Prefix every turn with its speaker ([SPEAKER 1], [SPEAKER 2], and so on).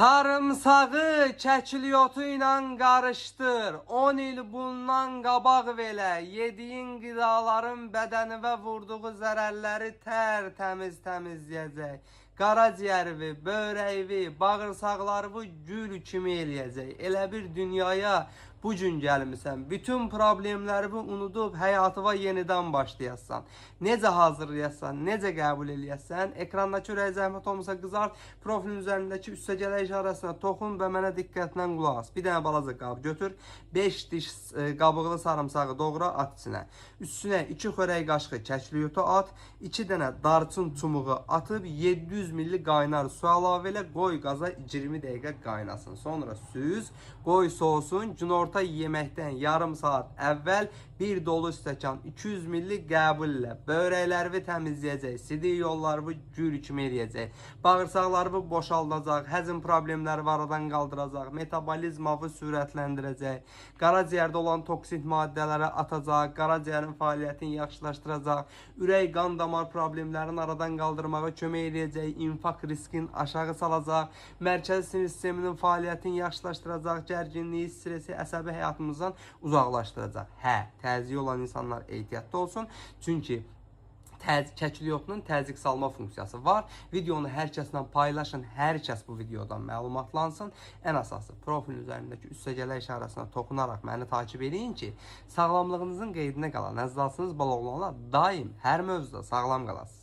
[SPEAKER 1] Sarımsağı çəkilyotu ilə qarışdır. 10 il bundan qabaq belə yediyin qidaların bədənivə vurduğu zərərləri tərtəmiz təmizləyəcək. Qaraciyərvi, börəkvi, bağırsaqlarını gül kimi eləyəcək. Elə bir dünyaya bu gün gəlmisən. Bütün problemlərini unudub həyatıva yenidən başlayasan. Necə hazırlayasan, necə qəbul eləyəsən, ekrandakı ürək zəhmət olmasa qızart, profilin üzərindəki üstəgələ işarəsinə toxun və mənə diqqətlə qulaq as. Bir dənə balaca qab götür, 5 diş qabıqlı sarımsağı doğra, at içinə. Üstünə 2 xörək qaşığı kəkliyotu at, 2 dənə darçın çumuğu atıb 700 ml qaynar su əlavə elə, qoy qaza 20 dəqiqə qaynasın. Sonra süz, qoy soğusun, günorta yeməkdən yarım saat əvvəl bir dolu stəkan 200 ml qəbul elə. Börəkləri təmizləyəcək, sidik yollarını gül kimi eləyəcək. Bağırsaqları boşaldacaq, həzm problemləri aradan qaldıracaq, metabolizmavı sürətləndirəcək. Qaraciyərdə olan toksit maddələri atacaq, qaraciyərin fəaliyyətini yaxşılaşdıracaq, ürək, qan damar problemlərini aradan qaldırmağa kömək eləyəcək, infarkt riskini aşağı salacaq, mərkəzi sinir sisteminin fəaliyyətini yaxşılaşdıracaq, gərginliyi, stresi, əsəbi həyatımızdan uzaqlaşdıracaq. Təzyiq olan insanlar ehtiyatlı olsun. Çünki kəkliyotunun təzyiq salma funksiyası var. Videonu hər kəslə paylaşın. Hər kəs bu videodan məlumatlansın. Ən əsası profilin üzərindəki üstəgələ işarəsinə toxunaraq məni takib edin ki, sağlamlığınızın qeydinə qalan əzdasınız bal oğlanlar daim hər mövzuda sağlam qalasınız.